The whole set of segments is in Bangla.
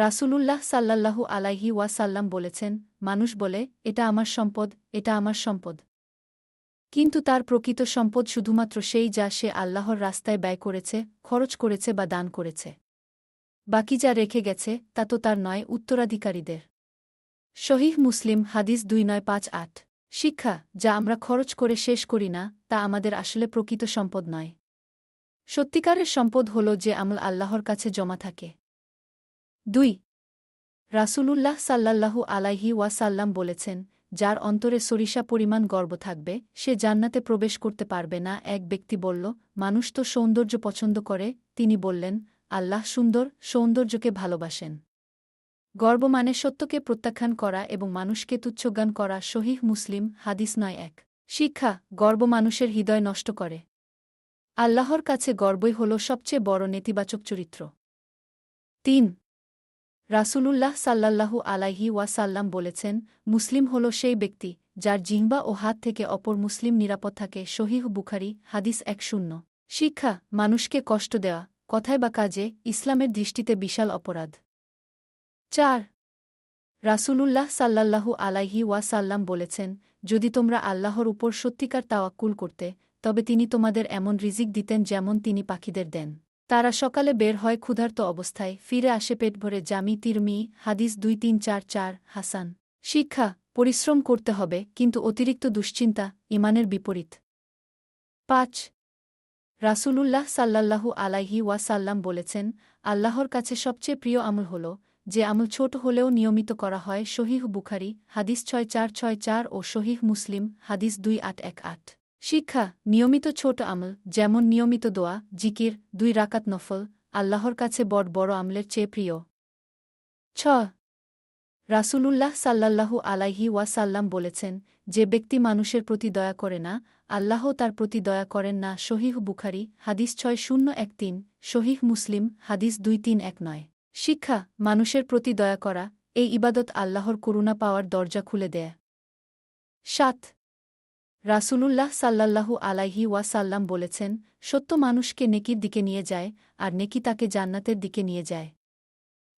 রাসূলুল্লাহ সাল্লাল্লাহু আলাইহি ওয়াসাল্লাম বলেছেন, মানুষ বলে, এটা আমার সম্পদ, এটা আমার সম্পদ। কিন্তু তার প্রকৃত সম্পদ শুধুমাত্র সেই যা সে আল্লাহর রাস্তায় ব্যয় করেছে, খরচ করেছে বা দান করেছে। বাকি যা রেখে গেছে তা তো তার নয়, উত্তরাধিকারীদের। সহিহ মুসলিম হাদিস 2958। শিক্ষা, যা আমরা খরচ করে শেষ করি না তা আমাদের আসলে প্রকৃত সম্পদ নয়। সত্যিকারের সম্পদ হল যে আমল আল্লাহর কাছে জমা থাকে। 2 রাসূলুল্লাহ সাল্লাল্লাহু আলাইহি ওয়াসাল্লাম বলেছেন, যার অন্তরে সরিষা পরিমাণ গর্ব থাকবে সে জান্নাতে প্রবেশ করতে পারবে না। এক ব্যক্তি বলল, মানুষ তো সৌন্দর্য পছন্দ করে। তিনি বললেন, আল্লাহ সুন্দর, সৌন্দর্যকে ভালোবাসেন। গর্ব মানে সত্যকে প্রত্যাখ্যান করা এবং মানুষকে তুচ্ছজ্ঞান করা। সহিহ মুসলিম হাদিস 9-1। শিক্ষা, গর্ব মানুষের হৃদয় নষ্ট করে। আল্লাহর কাছে গর্বই হল সবচেয়ে বড় নেতিবাচক চরিত্র। 3 রাসূলুল্লাহ সাল্লাল্লাহু আলাইহি ওয়াসাল্লাম বলেছেন, মুসলিম হল সেই ব্যক্তি যার জিহ্বা ও হাত থেকে অপর মুসলিম নিরাপদ থাকে। সহিহ বুখারী হাদিস 10। শিক্ষা, মানুষকে কষ্ট দেওয়া, কথায় বা কাজে, ইসলামের দৃষ্টিতে বিশাল অপরাধ। 4 রাসূলুল্লাহ সাল্লাল্লাহু আলাইহি ওয়াসাল্লাম বলেছেন, যদি তোমরা আল্লাহর উপর সত্যিকার তাওয়াক্কুল করতে, তবে তিনি তোমাদের এমন রিজিক দিতেন যেমন তিনি পাখিদের দেন। তারা সকালে বের হয় ক্ষুধার্ত অবস্থায়, ফিরে আসে পেট ভরে। জামি তিরমিজি হাদিস 2344। হাসান। শিক্ষা, পরিশ্রম করতে হবে, কিন্তু অতিরিক্ত দুশ্চিন্তা ঈমানের বিপরীত। 5 রাসূলুল্লাহ সাল্লাল্লাহু আলাইহি ওয়াসাল্লাম বলেছেন, আল্লাহর কাছে সবচেয়ে প্রিয় আমল হল যে আমল ছোট হলেও নিয়মিত করা হয়। সহিহ বুখারী হাদিস 6464 ও সহিহ মুসলিম হাদিস 2818। শিক্ষা, নিয়মিত ছোট আমল যেমন নিয়মিত দোয়া, জিকির, 2 রাকাত নফল আল্লাহর কাছে বড় আমলের চেয়ে প্রিয়। 6 রাসূলুল্লাহ সাল্লাল্লাহু আলাইহি ওয়াসাল্লাম বলেছেন, যে ব্যক্তি মানুষের প্রতি দয়া করে না, আল্লাহও তার প্রতি দয়া করেন না। সহিহ বুখারী হাদিস 6013, সহিহ মুসলিম হাদিস 2319। শিক্ষা, মানুষের প্রতি দয়া করা, এই ইবাদত আল্লাহর করুণা পাওয়ার দরজা খুলে দেয়। 7 রাসূলুল্লাহ সাল্লাল্লাহু আলাইহি ওয়াসাল্লাম বলেছেন, সত্য মানুষকে নেকির দিকে নিয়ে যায়, আর নেকি তাকে জান্নাতের দিকে নিয়ে যায়।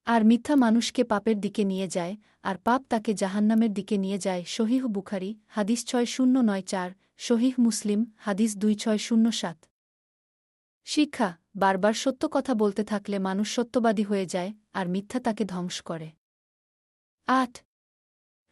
আর মিথ্যা মানুষকে পাপের দিকে নিয়ে যায়, আর পাপ তাকে জাহান্নামের দিকে নিয়ে যায়। সহিহ বুখারী হাদিস 6094, সহিহ মুসলিম হাদিস 2607। শিক্ষা, বারবার সত্য কথা বলতে থাকলে মানুষ সত্যবাদী হয়ে যায়, আর মিথ্যা তাকে ধ্বংস করে। 8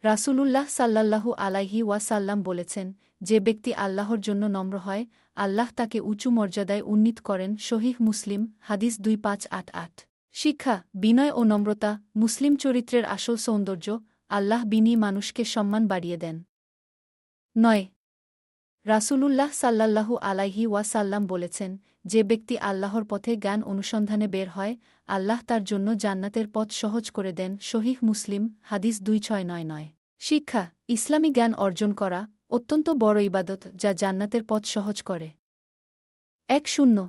রাসূলুল্লাহ সাল্লাল্লাহু আলাইহি ওয়াসাল্লাম বলেছেন, যে ব্যক্তি আল্লাহর জন্য নম্র হয়, আল্লাহ তাকে উঁচু মর্যাদায় উন্নীত করেন। সহিহ মুসলিম হাদিস 2588। শিক্ষা, বিনয় ও নম্রতা মুসলিম চরিত্রের আসল সৌন্দর্য। আল্লাহ বিনয়ী মানুষকে সম্মান বাড়িয়ে দেন। 9 রাসূলুল্লাহ সাল্লাল্লাহু আলাইহি ওয়াসাল্লাম বলেছেন, যে ব্যক্তি আল্লাহর পথে জ্ঞান অনুসন্ধানে বের হয়, আল্লাহ তার জন্য জান্নাতের পথ সহজ করে দেন। সহিহ মুসলিম হাদিস 2699। শিক্ষা, ইসলামী জ্ঞান অর্জন করা অত্যন্ত বড় ইবাদত যা জান্নাতের পথ সহজ করে। 10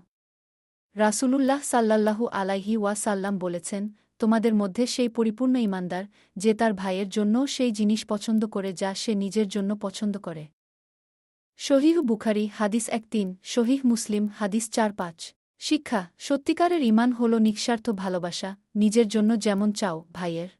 রাসূলুল্লাহ সাল্লাল্লাহু আলাইহি ওয়াসাল্লাম বলেছেন, তোমাদের মধ্যে সেই পরিপূর্ণ ঈমানদার যে তার ভাইয়ের জন্যও সেই জিনিস পছন্দ করে যা সে নিজের জন্য পছন্দ করে। সহিহ বুখারী হাদিস 13, সহিহ মুসলিম হাদিস 45। শিক্ষা, সত্যিকারের ঈমান হল নিঃস্বার্থ ভালোবাসা, নিজের জন্য যেমন চাও, ভাইয়ের